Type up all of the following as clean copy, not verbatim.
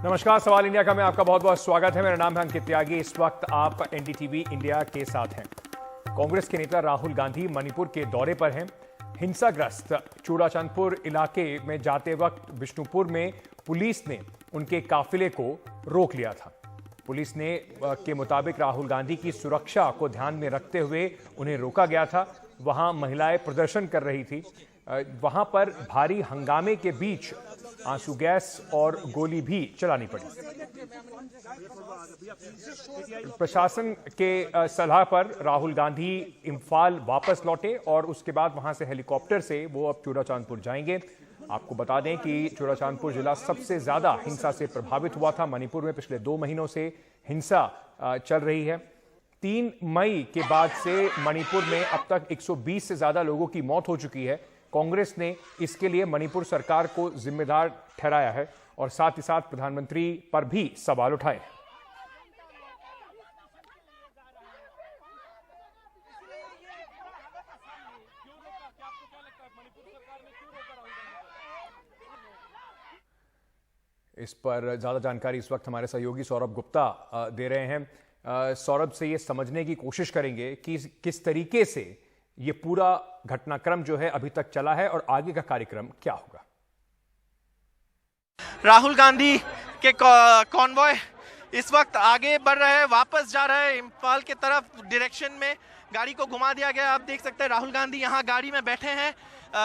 नमस्कार, सवाल इंडिया का में आपका बहुत बहुत स्वागत है। मेरा नाम है अंकित त्यागी। इस वक्त आप एनडीटीवी इंडिया के साथ हैं। कांग्रेस के नेता राहुल गांधी मणिपुर के दौरे पर हैं। हिंसाग्रस्त चूड़ाचांदपुर इलाके में जाते वक्त बिष्णुपुर में पुलिस ने उनके काफिले को रोक लिया था। पुलिस ने के मुताबिक राहुल गांधी की सुरक्षा को ध्यान में रखते हुए उन्हें रोका गया था। वहां महिलाएं प्रदर्शन कर रही थी। वहां पर भारी हंगामे के बीच आंसू गैस और गोली भी चलानी पड़ी। प्रशासन के सलाह पर राहुल गांधी इम्फाल वापस लौटे और उसके बाद वहां से हेलीकॉप्टर से वो अब चूड़ाचांदपुर जाएंगे। आपको बता दें कि चूड़ाचांदपुर जिला सबसे ज्यादा हिंसा से प्रभावित हुआ था। मणिपुर में पिछले 2 महीनों से हिंसा चल रही है। 3 मई के बाद से मणिपुर में अब तक 120 से ज्यादा लोगों की मौत हो चुकी है। कांग्रेस ने इसके लिए मणिपुर सरकार को जिम्मेदार ठहराया है और साथ ही साथ प्रधानमंत्री पर भी सवाल उठाए। इस पर ज्यादा जानकारी इस वक्त हमारे सहयोगी सौरभ गुप्ता दे रहे हैं। सौरभ से ये समझने की कोशिश करेंगे कि किस तरीके से ये पूरा घटनाक्रम जो है अभी तक चला है और आगे का कार्यक्रम क्या होगा। राहुल गांधी के कॉन्वॉय इस वक्त आगे बढ़ रहे हैं, वापस जा रहे हैं इम्फाल के तरफ डायरेक्शन में। गाड़ी को घुमा दिया गया। आप देख सकते हैं राहुल गांधी यहाँ गाड़ी में बैठे हैं,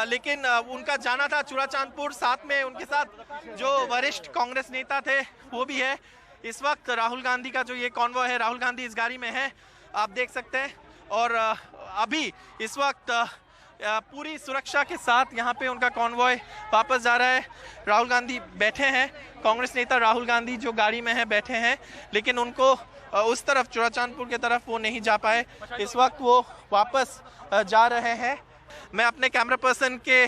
लेकिन उनका जाना था चूड़ाचांदपुर। साथ में उनके साथ जो वरिष्ठ कांग्रेस नेता थे वो भी है। इस वक्त राहुल गांधी का जो ये कॉन्वॉय है, राहुल गांधी इस गाड़ी में है, आप देख सकते हैं। और अभी इस वक्त पूरी सुरक्षा के साथ यहाँ पे उनका कॉन्वॉय वापस जा रहा है। राहुल गांधी बैठे हैं, कांग्रेस नेता राहुल गांधी जो गाड़ी में है बैठे हैं, लेकिन उनको उस तरफ चूड़ाचांदपुर की तरफ वो नहीं जा पाए। इस वक्त वो वापस जा रहे हैं। मैं अपने कैमरा पर्सन के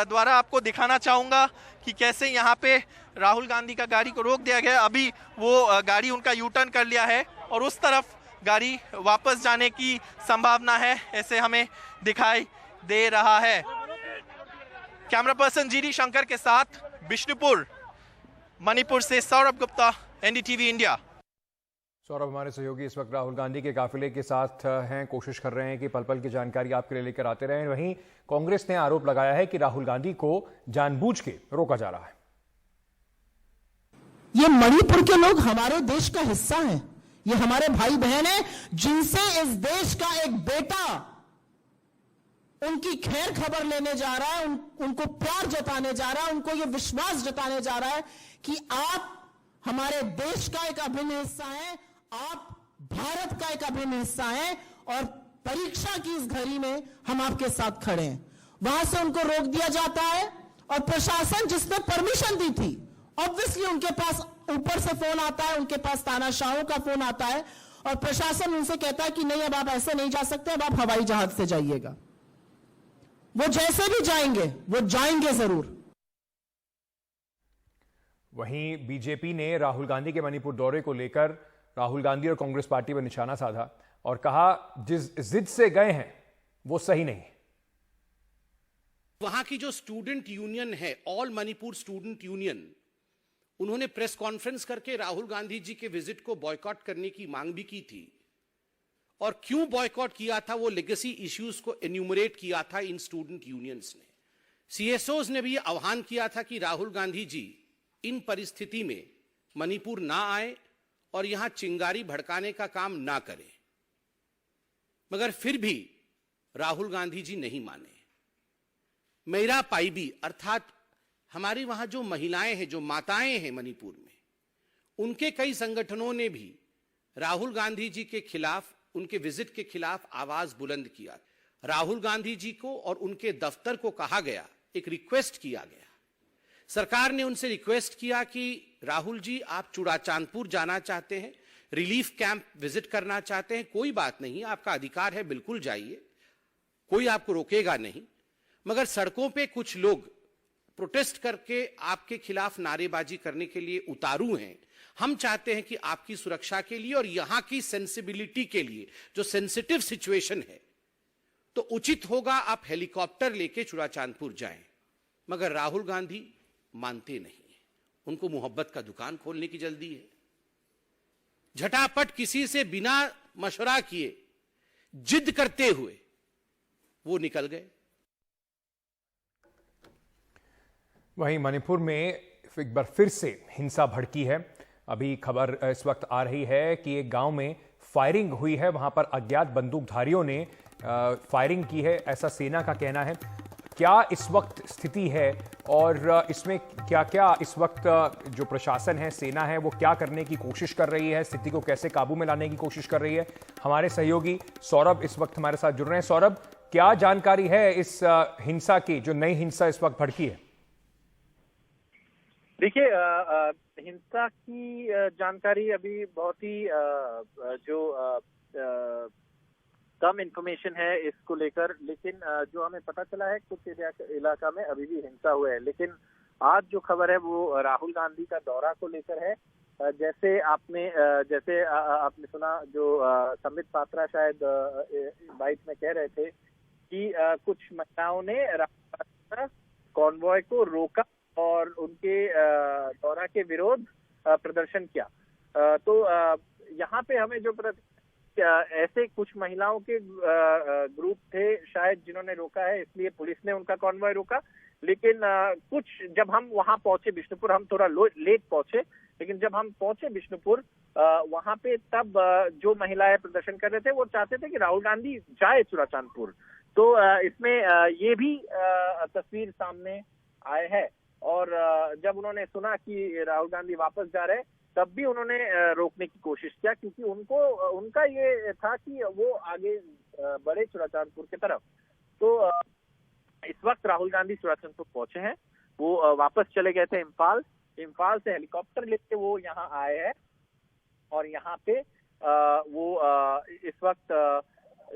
द्वारा आपको दिखाना चाहूँगा कि कैसे यहाँ पे राहुल गांधी का गाड़ी को रोक दिया गया। अभी वो गाड़ी उनका यू टर्न कर लिया है और उस तरफ गाड़ी वापस जाने की संभावना है, ऐसे हमें दिखाई दे रहा है। कैमरा पर्सन जीडी शंकर के साथ बिष्णुपुर मणिपुर से सौरभ गुप्ता, एनडीटीवी इंडिया। सौरभ हमारे सहयोगी इस वक्त राहुल गांधी के काफिले के साथ हैं, कोशिश कर रहे हैं कि पल पल की जानकारी आपके लिए लेकर आते रहें। वहीं कांग्रेस ने आरोप लगाया है कि राहुल गांधी को जानबूझ के रोका जा रहा है। ये मणिपुर के लोग हमारे देश का हिस्सा हैं। ये हमारे भाई बहन हैं जिनसे इस देश का एक बेटा उनकी खैर खबर लेने जा रहा है, उनको प्यार जताने जा रहा है, उनको ये विश्वास जताने जा रहा है कि आप हमारे देश का एक अभिन्न हिस्सा हैं, आप भारत का एक अभिन्न हिस्सा हैं और परीक्षा की इस घड़ी में हम आपके साथ खड़े हैं। वहां से उनको रोक दिया जाता है और प्रशासन जिसने परमिशन दी थी, ऑब्वियसली उनके पास ऊपर से फोन आता है, उनके पास तानाशाहों का फोन आता है और प्रशासन उनसे कहता है कि नहीं, अब आप ऐसे नहीं जा सकते, अब आप हवाई जहाज से जाइएगा। वो जैसे भी जाएंगे, वो जाएंगे जरूर। वहीं बीजेपी ने राहुल गांधी के मणिपुर दौरे को लेकर राहुल गांधी और कांग्रेस पार्टी पर निशाना साधा और कहा जिस जिद से गए हैं वो सही नहीं। वहां की जो स्टूडेंट यूनियन है, ऑल मणिपुर स्टूडेंट यूनियन, उन्होंने प्रेस कॉन्फ्रेंस करके राहुल गांधी जी के विजिट को बॉयकॉट करने की मांग भी की थी। और क्यों बॉयकॉट किया था, वो लेगेसी इश्यूज को एन्यूमरेट किया था इन स्टूडेंट यूनियंस ने। सीएसओज ने भी आह्वान किया था कि राहुल गांधी जी इन परिस्थिति में मणिपुर ना आए और यहां चिंगारी भड़काने का काम ना करें, मगर फिर भी राहुल गांधी जी नहीं माने। मेरा पाइबी अर्थात हमारी वहां जो महिलाएं हैं, जो माताएं हैं मणिपुर में, उनके कई संगठनों ने भी राहुल गांधी जी के खिलाफ, उनके विजिट के खिलाफ आवाज बुलंद किया। राहुल गांधी जी को और उनके दफ्तर को कहा गया, एक रिक्वेस्ट किया गया, सरकार ने उनसे रिक्वेस्ट किया कि राहुल जी आप चूड़ाचांदपुर जाना चाहते हैं, रिलीफ कैंप विजिट करना चाहते हैं, कोई बात नहीं, आपका अधिकार है, बिल्कुल जाइए, कोई आपको रोकेगा नहीं। मगर सड़कों पे कुछ लोग प्रोटेस्ट करके आपके खिलाफ नारेबाजी करने के लिए उतारू हैं। हम चाहते हैं कि आपकी सुरक्षा के लिए और यहां की सेंसिबिलिटी के लिए, जो सेंसिटिव सिचुएशन है, तो उचित होगा आप हेलीकॉप्टर लेके चूड़ाचांदपुर जाएं। मगर राहुल गांधी मानते नहीं। उनको मोहब्बत का दुकान खोलने की जल्दी है। झटापट किसी से बिना मशवरा किए, जिद करते हुए वो निकल गए। वहीं मणिपुर में एक बार फिर से हिंसा भड़की है। अभी खबर इस वक्त आ रही है कि एक गांव में फायरिंग हुई है, वहां पर अज्ञात बंदूकधारियों ने फायरिंग की है, ऐसा सेना का कहना है। क्या इस वक्त स्थिति है और इसमें क्या क्या इस वक्त जो प्रशासन है, सेना है, वो क्या करने की कोशिश कर रही है, स्थिति को कैसे काबू में लाने की कोशिश कर रही है? हमारे सहयोगी सौरभ इस वक्त हमारे साथ जुड़ रहे हैं। सौरभ, क्या जानकारी है इस हिंसा की, जो नई हिंसा इस वक्त भड़की है? देखिए, हिंसा की जानकारी अभी बहुत ही कम इंफॉर्मेशन है इसको लेकर, लेकिन जो हमें पता चला है कुछ इलाका में अभी भी हिंसा हुआ है। लेकिन आज जो खबर है वो राहुल गांधी का दौरा को लेकर है। जैसे आपने सुना, जो संबित पात्रा शायद बाइट में कह रहे थे कि कुछ महिलाओं ने राहुल गांधी का कॉन्वॉय को रोका और उनके दौरा के विरोध प्रदर्शन किया। तो यहाँ पे हमें जो ऐसे कुछ महिलाओं के ग्रुप थे शायद जिन्होंने रोका है, इसलिए पुलिस ने उनका कॉन्वॉय रोका। लेकिन कुछ जब हम वहां पहुंचे बिष्णुपुर, हम थोड़ा लेट पहुंचे, लेकिन जब हम पहुंचे बिष्णुपुर वहां पे तब जो महिलाएं प्रदर्शन कर रहे थे वो चाहते थे कि राहुल गांधी जाए चूड़ाचांदपुर। तो इसमें ये भी तस्वीर सामने आए है। और जब उन्होंने सुना कि राहुल गांधी वापस जा रहे तब भी उन्होंने रोकने की कोशिश किया, क्योंकि उनका ये था कि वो आगे बढ़े चूड़ाचांदपुर की तरफ। तो इस वक्त राहुल गांधी चूड़ाचांदपुर पहुंचे हैं। वो वापस चले गए थे इम्फाल से हेलीकॉप्टर लेके वो यहाँ आए हैं और यहाँ पे वो इस वक्त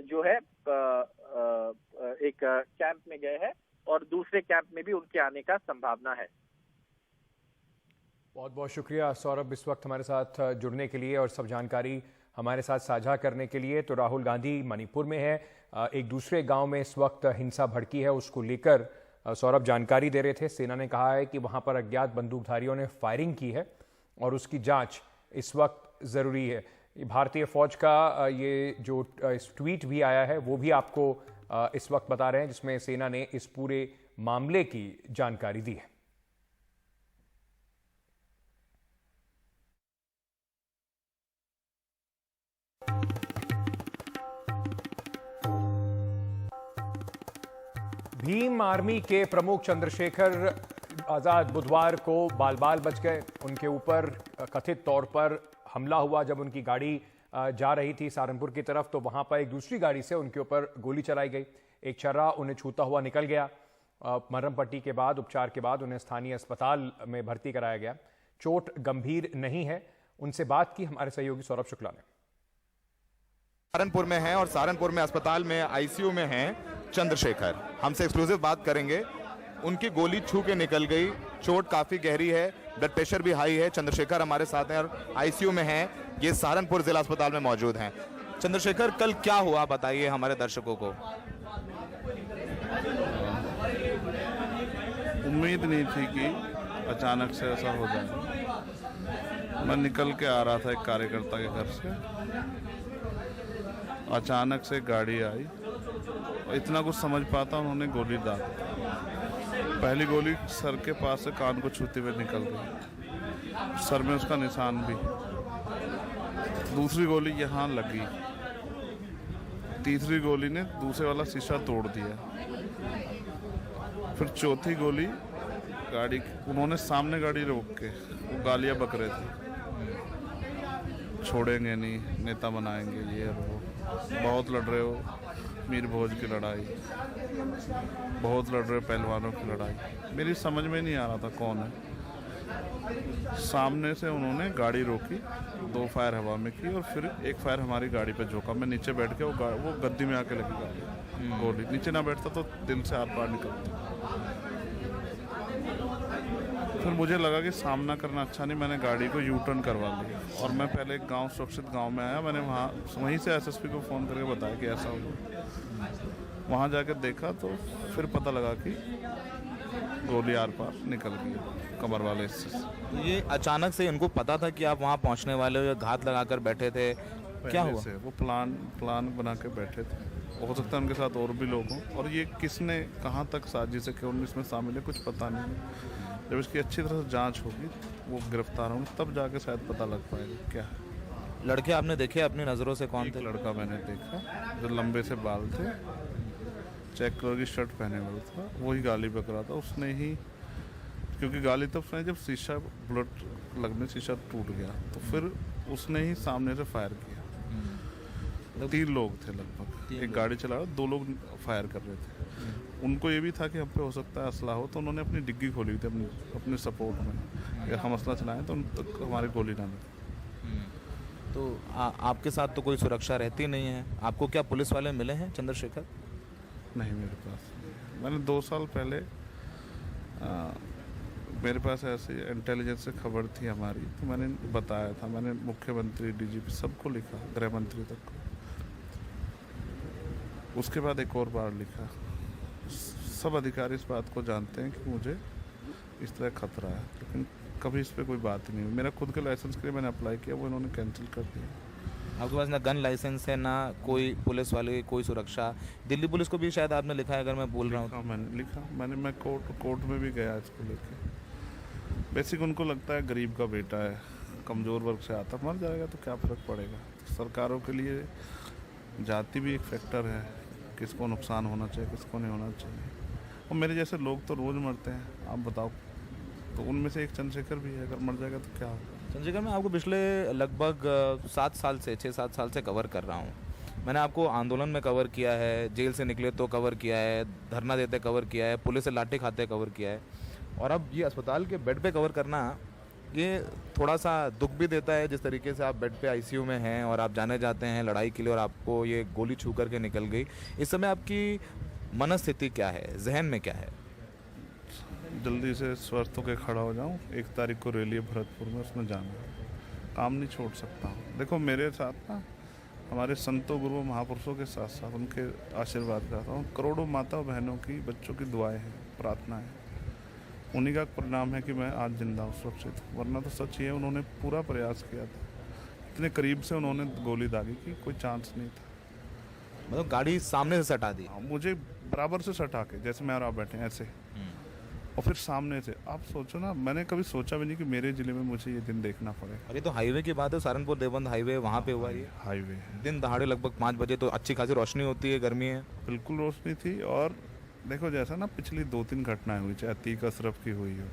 जो है एक कैंप में गए हैं और दूसरे कैंप में भी उनके आने का संभावना है। बहुत बहुत शुक्रिया सौरभ, इस वक्त हमारे साथ जुड़ने के लिए और सब जानकारी हमारे साथ साझा करने के लिए। तो राहुल गांधी मणिपुर में है, एक दूसरे गांव में इस वक्त हिंसा भड़की है, उसको लेकर सौरभ जानकारी दे रहे थे। सेना ने कहा है कि वहां पर अज्ञात बंदूकधारियों ने फायरिंग की है और उसकी जांच इस वक्त जरूरी है। भारतीय फौज का ये जो ट्वीट भी आया है वो भी आपको इस वक्त बता रहे हैं, जिसमें सेना ने इस पूरे मामले की जानकारी दी है। भीम आर्मी के प्रमुख चंद्रशेखर आजाद बुधवार को बाल बाल बच गए। उनके ऊपर कथित तौर पर हमला हुआ जब उनकी गाड़ी जा रही थी सहारनपुर की तरफ, तो वहां पर एक दूसरी गाड़ी से उनके ऊपर गोली चलाई गई। एक छर्रा उन्हें छूता हुआ निकल गया। मरहम पट्टी के बाद, उपचार के बाद उन्हें स्थानीय अस्पताल में भर्ती कराया गया। चोट गंभीर नहीं है। उनसे बात की हमारे सहयोगी सौरभ शुक्ला ने। सहारनपुर में हैं और सहारनपुर में अस्पताल में आईसीयू में हैं चंद्रशेखर। हमसे एक्सक्लूसिव बात करेंगे। उनकी गोली छू के निकल गई, चोट काफी गहरी है, ब्लड प्रेशर भी हाई है। चंद्रशेखर हमारे साथ हैं और आईसीयू में हैं। ये सहारनपुर जिला अस्पताल में मौजूद हैं। चंद्रशेखर, कल क्या हुआ बताइए हमारे दर्शकों को। उम्मीद नहीं थी कि अचानक से ऐसा हो जाए। मैं निकल के आ रहा था एक कार्यकर्ता के घर से, अचानक से गाड़ी आई, इतना कुछ समझ पाता उन्होंने गोली दाग। पहली गोली सर के पास से कान को छूते हुए निकल गई, सर में उसका निशान भी। दूसरी गोली यहाँ लगी, तीसरी गोली ने दूसरे वाला शीशा तोड़ दिया। फिर चौथी गोली गाड़ी, उन्होंने सामने गाड़ी रोक के वो गालियाँ बक रहे थे, छोड़ेंगे नहीं, नेता बनाएंगे, ये वो। बहुत लड़ रहे हो मीर भोज की लड़ाई, बहुत लड़ रहे पहलवानों की लड़ाई। मेरी समझ में नहीं आ रहा था कौन है। सामने से उन्होंने गाड़ी रोकी, 2 फायर हवा में की और फिर एक फायर हमारी गाड़ी पे झोंका। मैं नीचे बैठ के वो गद्दी में आके लगी गाड़ी। गोली नीचे ना बैठता तो दिल से आर पार निकलती। फिर मुझे लगा कि सामना करना अच्छा नहीं, मैंने गाड़ी को यू टर्न करवा लिया और मैं पहले एक गांव, सुरक्षित गांव में आया। मैंने वहीं से एसएसपी को फ़ोन करके बताया कि ऐसा हुआ। वहाँ जाकर देखा तो फिर पता लगा कि गोली आर पार निकल गई कमर वाले हिस्से से। ये अचानक से इनको पता था कि आप वहाँ पहुँचने वाले हो या घात लगाकर बैठे थे, क्या पहले हुआ? से वो प्लान बना के बैठे थे। हो सकता है उनके साथ और भी लोग हों, और ये किसने कहाँ तक साजिश है, क्यों इसमें शामिल है, कुछ पता नहीं है। जब इसकी अच्छी तरह से जांच होगी, वो गिरफ्तार होंगे, तब जाके शायद पता लग पाएगा क्या है। लड़के आपने देखे अपनी नज़रों से, कौन एक थे? लड़का मैंने देखा जो लंबे से बाल थे, चेक कलर की शर्ट पहने हुआ था, वही गाली बक रहा था। उसने ही, क्योंकि गाली तब सुनाई जब शीशा बुलेट लगने शीशा टूट गया, तो फिर उसने ही सामने से फायर किया। 3 लोग थे लगभग, एक गाड़ी चला रहा, 2 लोग फायर कर रहे थे। उनको ये भी था कि हम पे हो सकता है असला हो, तो उन्होंने अपनी डिग्गी खोली हुई थी अपने सपोर्ट में, अगर हम असला चलाएं तो उन तक हमारी गोली ना लगे। तो आपके साथ तो कोई सुरक्षा रहती नहीं है, आपको क्या पुलिस वाले मिले हैं चंद्रशेखर? नहीं, मेरे पास मैंने 2 साल पहले मेरे पास ऐसी इंटेलिजेंस से खबर थी हमारी, तो मैंने बताया था, मैंने मुख्यमंत्री, डीजीपी सबको लिखा, गृह मंत्री तक को। उसके बाद एक और बार लिखा। सब अधिकारी इस बात को जानते हैं कि मुझे इस तरह खतरा है, लेकिन कभी इस पर कोई बात ही नहीं हुई। मेरा खुद के लाइसेंस के लिए मैंने अप्लाई किया, वो इन्होंने कैंसिल कर दिया। आपके पास ना गन लाइसेंस है, ना कोई पुलिस वाले कोई सुरक्षा। दिल्ली पुलिस को भी शायद आपने लिखा है, अगर मैं बोल रहा हूँ हाँ, मैंने लिखा, मैं कोर्ट में भी गया इसको लेके। बेसिक उनको लगता है गरीब का बेटा है, कमज़ोर वर्ग से आता, मर जाएगा तो क्या फ़र्क पड़ेगा। तो सरकारों के लिए जाति भी एक फैक्टर है, किसको नुकसान होना चाहिए, किसको नहीं होना चाहिए। और मेरे जैसे लोग तो रोज़ मरते हैं, आप बताओ, तो उनमें से एक चंद्रशेखर भी है, अगर मर जाएगा तो क्या होगा। चंद्रशेखर, मैं आपको पिछले लगभग 6-7 साल से कवर कर रहा हूँ। मैंने आपको आंदोलन में कवर किया है, जेल से निकले तो कवर किया है, धरना देते कवर किया है, पुलिस से लाठी खाते कवर किया है, और अब ये अस्पताल के बेड पे कवर करना, ये थोड़ा सा दुख भी देता है। जिस तरीके से आप बेड पे आईसीयू में हैं और आप जाने जाते हैं लड़ाई के लिए, और आपको ये गोली छू करके निकल गई। इस समय आपकी मनस्थिति क्या है, जहन में क्या है? जल्दी से स्वस्थ होकर खड़ा हो जाऊँ। 1 तारीख को रैली है भरतपुर में, उसमें जाना है, काम नहीं छोड़ सकता हूँ। देखो, मेरे साथ ना हमारे संतों, गुरुओं, महापुरुषों के साथ साथ उनके आशीर्वाद चाहता हूँ। करोड़ों माता बहनों की, बच्चों की दुआएं हैं, प्रार्थना है, उन्हीं का परिणाम है कि मैं आज जिंदा हूँ, सुरक्षित हूँ। वरना तो सच ही है, उन्होंने पूरा प्रयास किया था, इतने करीब से उन्होंने गोली दागी कि कोई चांस नहीं था। मतलब गाड़ी सामने से सटा दी? हाँ, मुझे बराबर से सटा के, जैसे मैं और आप बैठे ऐसे, और फिर सामने से। आप सोचो ना, मैंने कभी सोचा भी नहीं कि मेरे ज़िले में मुझे ये दिन देखना पड़े। और ये तो हाईवे की बात है, सहारनपुर देवबंद हाईवे, वहाँ पे हुआ ये हाईवे है, दिन दहाड़े लगभग 5 बजे, तो अच्छी खासी रोशनी होती है, गर्मी है। बिल्कुल रोशनी थी। और देखो, जैसा ना पिछली 2-3 घटनाएं हुई, चाहे अतीक अशरफ की हुई हो,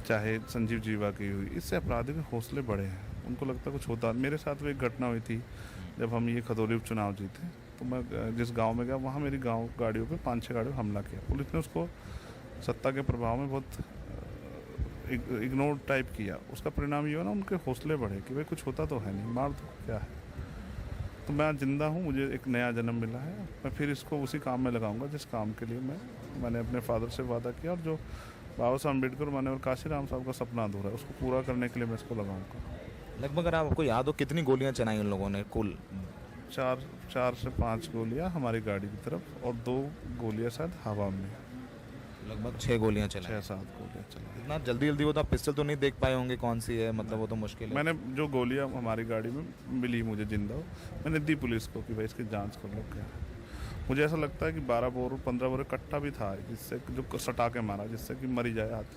चाहे संजीव जीवा की हुई, इससे अपराधी के हौसले बढ़े हैं, उनको लगता कुछ होता। मेरे साथ वो एक घटना हुई थी, जब हम ये खदौली उपचुनाव जीते, तो मैं जिस गांव में गया, वहाँ मेरी गांव गाड़ियों पे 5-6 गाड़ियों पर हमला किया। पुलिस ने उसको सत्ता के प्रभाव में बहुत इग्नोर टाइप किया। उसका परिणाम ये हुआ ना, उनके हौसले बढ़े कि भाई कुछ होता तो है नहीं, मार दो, क्या है। तो मैं आज जिंदा हूँ, मुझे एक नया जन्म मिला है, मैं फिर इसको उसी काम में लगाऊंगा जिस काम के लिए मैंने अपने फादर से वादा किया, और जो बाबा साहब अम्बेडकर माने और काशी राम साहब का सपना अधूरा है, उसको पूरा करने के लिए मैं इसको लगाऊंगा। लगभग अगर आपको याद हो, कितनी गोलियां चलाई उन लोगों ने कुल? 4 से 5 गोलियां हमारी गाड़ी की तरफ, और 2 गोलियां शायद हवा में। लगभग 6 गोलियां चलाई। 6-7 गोलियां चलाई। इतना जल्दी वो तो आप पिस्टल तो नहीं देख पाए होंगे कौन सी है, मतलब वो तो मुश्किल है। मैंने जो गोलियां हमारी गाड़ी में मिली मुझे जिंदा हो, मैंने दी पुलिस को कि भाई इसकी जांच कर लो क्या है। मुझे ऐसा लगता है कि 12 बोर 15 बोर कट्टा भी था, जिससे जो सटा के मारा, जिससे कि मरी जाए हाथ।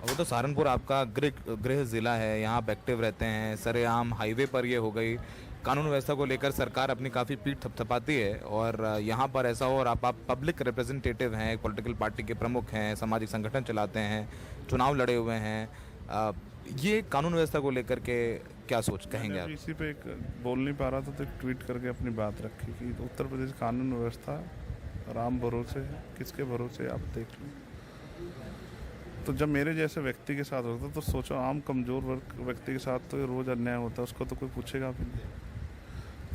वो तो सहारनपुर आपका गृह जिला है, यहाँ आप एक्टिव रहते हैं, सरेआम हाईवे पर ये हो गई। कानून व्यवस्था को लेकर सरकार अपनी काफ़ी पीठ थपथपाती है, और यहाँ पर ऐसा हो, और आप पब्लिक रिप्रेजेंटेटिव हैं, पॉलिटिकल पार्टी के प्रमुख हैं, सामाजिक संगठन चलाते हैं, चुनाव लड़े हुए हैं, ये कानून व्यवस्था को लेकर के क्या सोच कहेंगे आप? इसी पे एक बोल नहीं पा रहा था, तो एक ट्वीट करके अपनी बात रखी कि उत्तर प्रदेश कानून व्यवस्था राम भरोसे है, किसके भरोसे आप देख लें। तो जब मेरे जैसे व्यक्ति के साथ होता, तो सोचो आम कमज़ोर वर्ग व्यक्ति के साथ तो रोज़ अन्याय होता है, उसको तो कोई पूछेगा भी नहीं।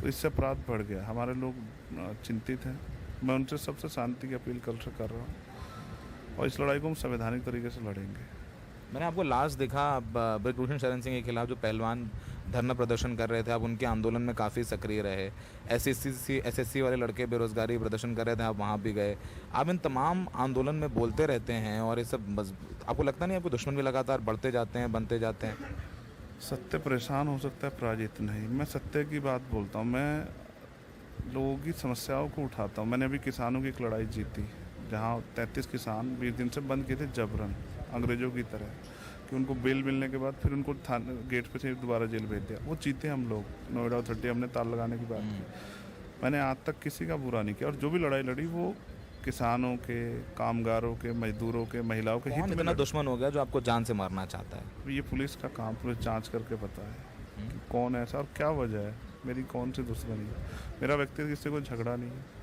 तो इससे अपराध बढ़ गया, हमारे लोग चिंतित हैं। मैं उनसे सबसे शांति की अपील कर रहा हूँ, और इस लड़ाई को हम संवैधानिक तरीके से लड़ेंगे। मैंने आपको लास्ट देखा ब्रिजभूषण शरण सिंह के खिलाफ, जो पहलवान धरना प्रदर्शन कर रहे थे, आप उनके आंदोलन में काफ़ी सक्रिय रहे। एसएससी वाले लड़के बेरोजगारी प्रदर्शन कर रहे थे, आप वहाँ भी गए। आप इन तमाम आंदोलन में बोलते रहते हैं और ये सब आपको लगता नहीं आपको दुश्मन भी लगातार बढ़ते जाते हैं, बनते जाते हैं? सत्य परेशान हो सकता है, पराजित नहीं। मैं सत्य की बात बोलता हूँ, मैं लोगों की समस्याओं को उठाता हूँ। मैंने अभी किसानों की एक लड़ाई जीती, जहाँ 33 किसान 20 दिन से बंद किए थे जबरन, अंग्रेजों की तरह, कि उनको बेल मिलने के बाद फिर उनको गेट पे से दोबारा जेल भेज दिया। वो जीते हम लोग। नोएडा अथॉरिटी हमने ताल लगाने की बात की। मैंने आज तक किसी का बुरा नहीं किया, और जो भी लड़ाई लड़ी वो किसानों के, कामगारों के, मजदूरों के, महिलाओं के हित में। इतना दुश्मन हो गया जो आपको जान से मारना चाहता है? ये पुलिस का काम, पुलिस जांच करके पता है कि कौन ऐसा और क्या वजह है। मेरी कौन सी दुश्मनी है? मेरा व्यक्ति किसी को झगड़ा नहीं है।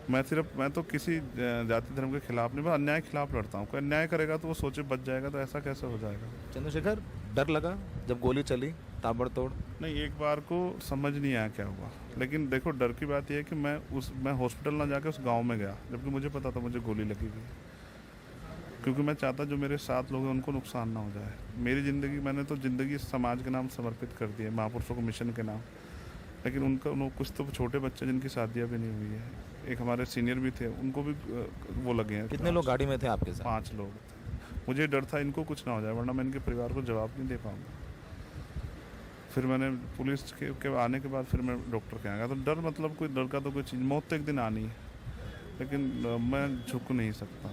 मैं तो किसी जाति धर्म के खिलाफ नहीं, बस अन्याय के खिलाफ लड़ता हूँ। कोई अन्याय करेगा तो वो सोचे बच जाएगा, तो ऐसा कैसे हो जाएगा? चंद्रशेखर, डर लगा जब गोली चली ताबड़तोड़? नहीं, एक बार को समझ नहीं आया क्या हुआ, लेकिन देखो डर की बात यह है कि मैं हॉस्पिटल ना जाके उस गांव में गया, जबकि मुझे पता था मुझे गोली लगी हुई, क्योंकि मैं चाहता जो मेरे साथ लोग हैं उनको नुकसान ना हो जाए। मेरी ज़िंदगी, मैंने तो ज़िंदगी समाज के नाम समर्पित कर दी है, महापुरुषों को मिशन के नाम। लेकिन उनका कुछ तो छोटे बच्चे जिनकी शादियाँ भी नहीं हुई है, एक हमारे सीनियर भी थे, उनको भी वो लगे हैं। कितने लोग गाड़ी में थे आपके साथ? 5 लोग थे। मुझे डर था इनको कुछ ना हो जाए, वरना मैं इनके परिवार को जवाब नहीं दे पाऊँगा। फिर मैंने पुलिस के आने के बाद फिर मैं डॉक्टर के यहाँ गया। तो डर मतलब कोई डर का तो कोई चीज़, मौत तो एक दिन आनी है, लेकिन मैं झुक नहीं सकता।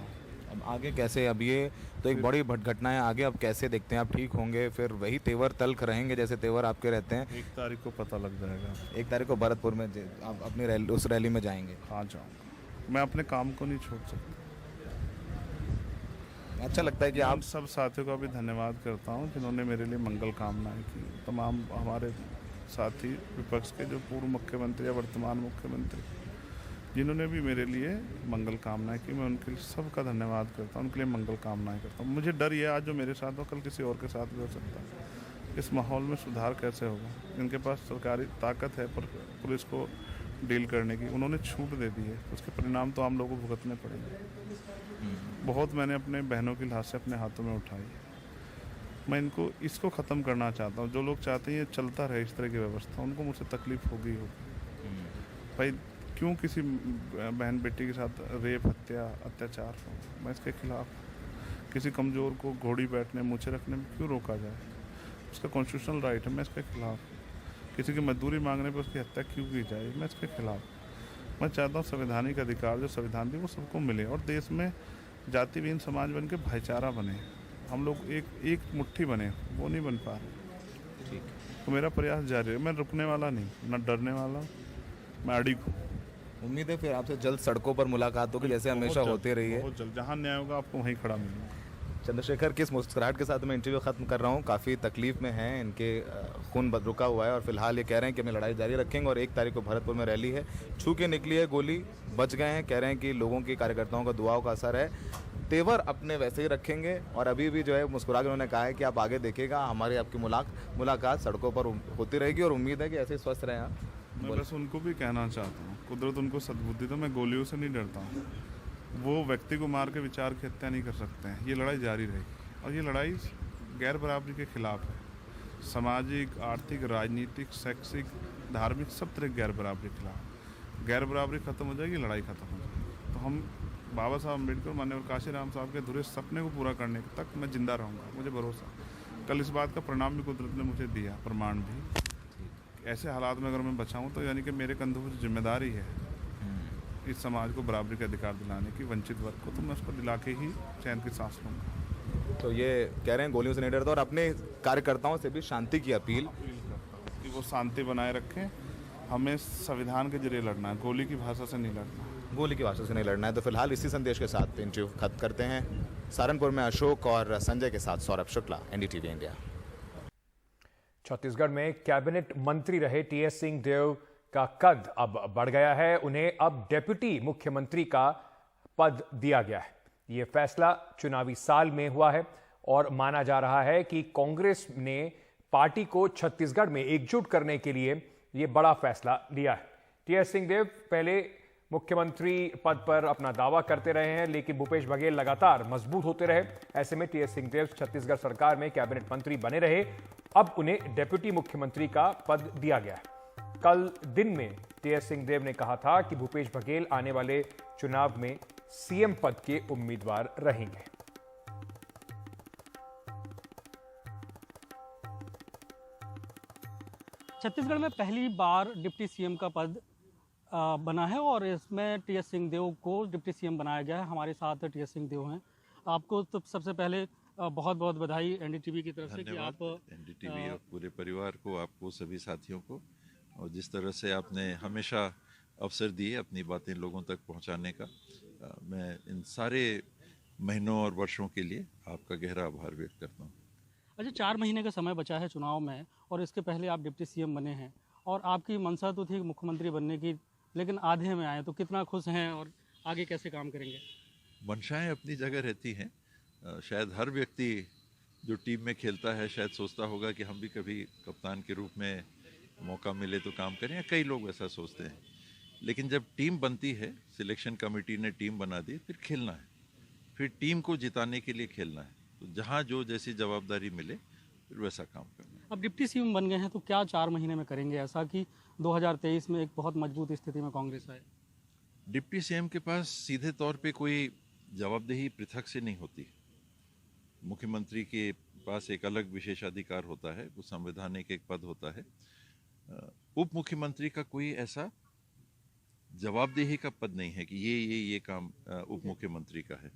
अब आगे कैसे? अब ये तो एक बड़ी घटना है, आगे अब कैसे देखते हैं? आप ठीक होंगे, फिर वही तेवर तल्ख रहेंगे जैसे तेवर आपके रहते हैं? 1 तारीख को पता लग जाएगा। 1 तारीख को भरतपुर में आप अपनी उस रैली में जाएंगे? हाँ, जाऊँगा। मैं अपने काम को नहीं छोड़ सकता। अच्छा लगता है कि आप सब साथियों का भी धन्यवाद करता हूँ जिन्होंने मेरे लिए मंगल कामनाएं की। तमाम हमारे साथी विपक्ष के, जो पूर्व मुख्यमंत्री या वर्तमान मुख्यमंत्री, जिन्होंने भी मेरे लिए मंगल कामनाएं की, मैं उनके लिए सबका धन्यवाद करता हूँ, उनके लिए मंगल कामनाएं करता हूँ। मुझे डर ये आज जो मेरे साथ हो कल किसी और के साथ भी हो सकता है। इस माहौल में सुधार कैसे होगा? इनके पास सरकारी ताकत है पर पुलिस को डील करने की, उन्होंने छूट दे दी है, उसके परिणाम तो आम लोगों को भुगतने पड़ेंगे। बहुत मैंने अपने बहनों की लाश अपने हाथों में उठाई। मैं इसको ख़त्म करना चाहता हूँ। जो लोग चाहते हैं ये चलता रहे इस तरह की व्यवस्था, उनको मुझसे तकलीफ होगी। भाई क्यों किसी बहन बेटी के साथ रेप, हत्या, अत्याचार हो? मैं इसके खिलाफ। किसी कमज़ोर को घोड़ी बैठने, मूछें रखने में क्यों रोका जाए? उसका कॉन्स्टिट्यूशनल राइट है, मैं इसके खिलाफ। किसी की मजदूरी मांगने पर उसकी हत्या क्यों की जाए? मैं इसके खिलाफ। मैं चाहता हूँ संवैधानिक अधिकार जो संविधान दी वो सबको मिले, और देश में जाति विहीन समाज बन के भाईचारा बने। हम लोग एक मुट्ठी बने, वो नहीं बन पा रहे। ठीक, तो मेरा प्रयास जारी है। मैं रुकने वाला नहीं, न डरने वाला, मैं अड़िग हूँ। उम्मीद है फिर आपसे जल्द सड़कों पर मुलाकात होगी जैसे हमेशा होते रही है। बहुत जल्द, जहाँ न्याय होगा आपको वहीं खड़ा मिलूंगा। चंद्रशेखर, किस मुस्कुराहट के साथ मैं इंटरव्यू खत्म कर रहा हूँ? काफ़ी तकलीफ में हैं, इनके खून रुका हुआ है और फिलहाल ये कह रहे हैं कि हमें लड़ाई जारी रखेंगे, और 1 तारीख को भरतपुर में रैली है। छू के निकली है गोली, बच गए हैं। कह रहे हैं कि लोगों की, कार्यकर्ताओं का दुआओं का असर है। तेवर अपने वैसे ही रखेंगे, और अभी भी जो है मुस्कुरा के उन्होंने कहा है कि आप आगे देखिएगा, हमारी आपकी मुलाकात सड़कों पर होती रहेगी, और उम्मीद है कि ऐसे स्वस्थ रहें आप। मैं बस उनको भी कहना चाहता हूँ, कुदरत उनको सद्बुद्धि, तो मैं गोलियों से नहीं डरता हूँ। वो व्यक्ति को मार के विचार की हत्या नहीं कर सकते हैं। ये लड़ाई जारी रहेगी, और ये लड़ाई गैर बराबरी के खिलाफ है। सामाजिक, आर्थिक, राजनीतिक, शैक्षिक, धार्मिक, सब तरह गैर बराबरी के खिलाफ। गैर बराबरी खत्म हो जाएगी, लड़ाई खत्म हो जाएगी। तो हम बाबा साहब अम्बेडकर, माननीय काशीराम साहब के अधूरे सपने को पूरा करने तक मैं जिंदा रहूँगा, मुझे भरोसा। कल इस बात का परिणाम भी कुदरत ने मुझे दिया, प्रमाण भी। ऐसे हालात में अगर मैं बचाऊँ तो यानी कि मेरे कंधों पर जिम्मेदारी है इस समाज को बराबरी का अधिकार दिलाने की, वंचित वर्ग को, तो मैं उसको दिला के ही चैन की सांस लूँगा। तो ये कह रहे हैं गोलियों से नहीं डरता, और अपने कार्यकर्ताओं से भी शांति की अपील कि वो शांति बनाए रखें। हमें संविधान के जरिए लड़ना है, गोली की भाषा से नहीं लड़ना। गोली की भाषा से नहीं लड़ना है। तो फिलहाल इसी संदेश के साथ इंटरव्यू खत्म करते हैं। सहारनपुर में अशोक और संजय के साथ सौरभ शुक्ला, एनडीटीवी इंडिया। छत्तीसगढ़ में कैबिनेट मंत्री रहे टीएस सिंहदेव का कद अब बढ़ गया है। उन्हें अब डेप्यूटी मुख्यमंत्री का पद दिया गया है। यह फैसला चुनावी साल में हुआ है, और माना जा रहा है कि कांग्रेस ने पार्टी को छत्तीसगढ़ में एकजुट करने के लिए यह बड़ा फैसला लिया है। टीएस सिंहदेव पहले मुख्यमंत्री पद पर अपना दावा करते रहे हैं, लेकिन भूपेश बघेल लगातार मजबूत होते रहे। ऐसे में टीएस सिंहदेव छत्तीसगढ़ सरकार में कैबिनेट मंत्री बने रहे अब उन्हें डिप्टी मुख्यमंत्री का पद दिया गया है। कल दिन में टीएस सिंहदेव ने कहा था कि भूपेश बघेल आने वाले चुनाव में सीएम पद के उम्मीदवार रहेंगे। छत्तीसगढ़ में पहली बार डिप्टी सीएम का पद बना है और इसमें टीएस सिंहदेव को डिप्टी सीएम बनाया गया है। हमारे साथ टीएस सिंहदेव हैं। आपको तो सबसे पहले बहुत बहुत बधाई एनडीटीवी की तरफ से कि आप एनडीटीवी और पूरे परिवार को, आपको, सभी साथियों को, और जिस तरह से आपने हमेशा अवसर दिए अपनी बातें लोगों तक पहुंचाने का, मैं इन सारे महीनों और वर्षों के लिए आपका गहरा आभार व्यक्त करता हूं। अच्छा, 4 महीने का समय बचा है चुनाव में और इसके पहले आप डिप्टी सीएम बने हैं और आपकी मंशा तो थी मुख्यमंत्री बनने की, लेकिन आधे में आए, तो कितना खुश हैं और आगे कैसे काम करेंगे? मंशाएं अपनी जगह रहती हैं। शायद हर व्यक्ति जो टीम में खेलता है शायद सोचता होगा कि हम भी कभी कप्तान के रूप में मौका मिले तो काम करें, या कई लोग ऐसा सोचते हैं। लेकिन जब टीम बनती है, सिलेक्शन कमेटी ने टीम बना दी, फिर खेलना है, फिर टीम को जिताने के लिए खेलना है। तो जहाँ जो जैसी जवाबदारी मिले फिर वैसा काम करना है। अब डिप्टी सीएम बन गए हैं तो क्या 4 महीने में करेंगे ऐसा कि 2023 में एक बहुत मजबूत स्थिति में कांग्रेस आए? डिप्टी सीएम के पास सीधे तौर पे कोई जवाबदेही पृथक से नहीं होती। मुख्यमंत्री के पास एक अलग विशेषाधिकार होता है, वो संवैधानिक एक पद होता है। उप मुख्यमंत्री का कोई ऐसा जवाबदेही का पद नहीं है कि ये काम उप मुख्यमंत्री का है।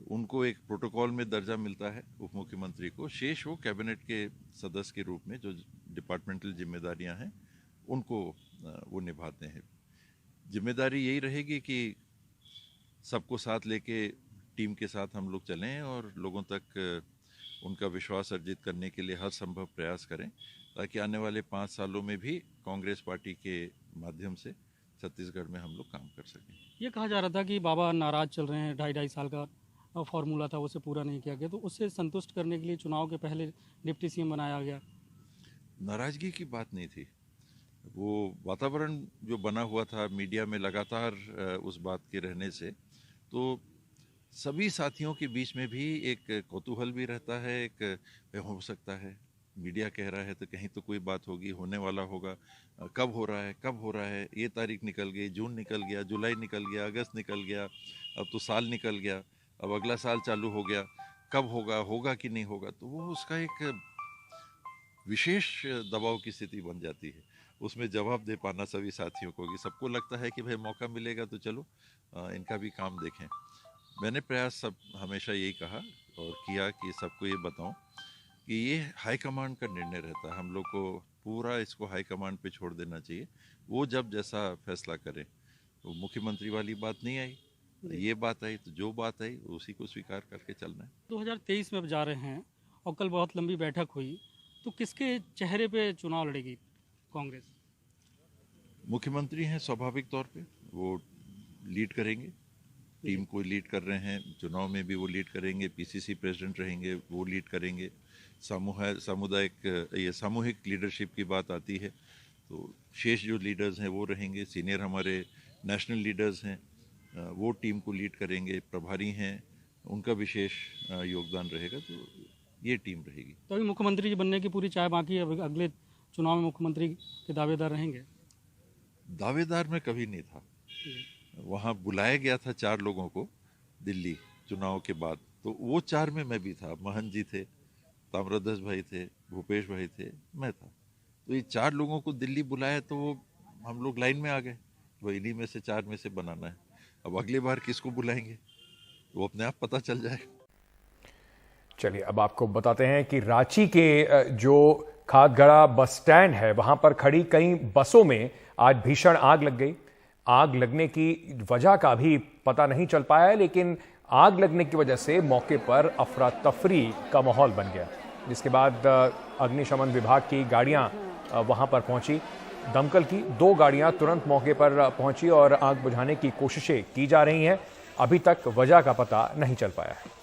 उनको एक प्रोटोकॉल में दर्जा मिलता है उप मुख्यमंत्री को, शेष वो कैबिनेट के सदस्य के रूप में जो डिपार्टमेंटल जिम्मेदारियां हैं उनको वो निभाते हैं। जिम्मेदारी यही रहेगी कि सबको साथ लेके टीम के साथ हम लोग चलें और लोगों तक उनका विश्वास अर्जित करने के लिए हर संभव प्रयास करें, ताकि आने वाले 5 सालों में भी कांग्रेस पार्टी के माध्यम से छत्तीसगढ़ में हम लोग काम कर सकें। ये कहा जा रहा था कि बाबा नाराज चल रहे हैं, 2.5 साल का फॉर्मूला था उसे पूरा नहीं किया गया, तो उससे संतुष्ट करने के लिए चुनाव के पहले डिप्टी सीएम बनाया गया। नाराजगी की बात नहीं थी, वो वातावरण जो बना हुआ था मीडिया में लगातार उस बात के रहने से, तो सभी साथियों के बीच में भी एक कौतूहल भी रहता है, एक हो सकता है मीडिया कह रहा है तो कहीं तो कोई बात होगी, होने वाला होगा, कब हो रहा है, ये तारीख निकल गई, जून निकल गया, जुलाई निकल गया, अगस्त निकल गया, अब तो साल निकल गया, अब अगला साल चालू हो गया, कब होगा कि नहीं होगा। तो वो उसका एक विशेष दबाव की स्थिति बन जाती है। उसमें जवाब दे पाना सभी साथियों को, कि सबको लगता है कि भाई मौका मिलेगा तो चलो इनका भी काम देखें। मैंने प्रयास सब हमेशा यही कहा और किया कि सबको ये बताऊं कि ये हाईकमांड का निर्णय रहता है। हम लोग को पूरा इसको हाईकमांड पे छोड़ देना चाहिए, वो जब जैसा फैसला करें। तो मुख्यमंत्री वाली बात नहीं आई, ये बात आई, तो जो बात आई उसी को स्वीकार करके चलना है। 2023 में अब जा रहे हैं और कल बहुत लंबी बैठक हुई, तो किसके चेहरे पे चुनाव लड़ेगी कांग्रेस? मुख्यमंत्री हैं, स्वाभाविक तौर पे वो लीड करेंगे, टीम को लीड कर रहे हैं, चुनाव में भी वो लीड करेंगे, पीसीसी प्रेसिडेंट रहेंगे, वो लीड करेंगे। सामूहिक लीडरशिप की बात आती है तो शेष जो लीडर्स हैं वो रहेंगे, सीनियर हमारे नेशनल लीडर्स हैं वो टीम को लीड करेंगे, प्रभारी हैं उनका विशेष योगदान रहेगा, तो ये टीम रहेगी। तो अभी मुख्यमंत्री जी बनने की पूरी चाय बाकी है, अगले चुनाव में मुख्यमंत्री के दावेदार रहेंगे? दावेदार में कभी नहीं था, वहाँ बुलाया गया था 4 लोगों को दिल्ली चुनाव के बाद, तो वो 4 में मैं भी था। महन जी थे, ताम्रध्वज भाई थे, भूपेश भाई थे, मैं था। तो ये 4 लोगों को दिल्ली बुलाया तो वो हम लोग लाइन में आ गए, वो इन्हीं में से 4 में से बनाना है। अब अगली बार किसको बुलाएंगे वो अपने आप पता चल जाएगा। चलिए अब आपको बताते हैं कि रांची के जो खादगड़ा बस स्टैंड है वहां पर खड़ी कई बसों में आज भीषण आग लग गई। आग लगने की वजह का भी पता नहीं चल पाया है, लेकिन आग लगने की वजह से मौके पर अफरा तफरी का माहौल बन गया, जिसके बाद अग्निशमन विभाग की गाड़ियां वहां पर पहुंची। दमकल की 2 गाड़ियां तुरंत मौके पर पहुंची और आग बुझाने की कोशिशें की जा रही हैं। अभी तक वजह का पता नहीं चल पाया है।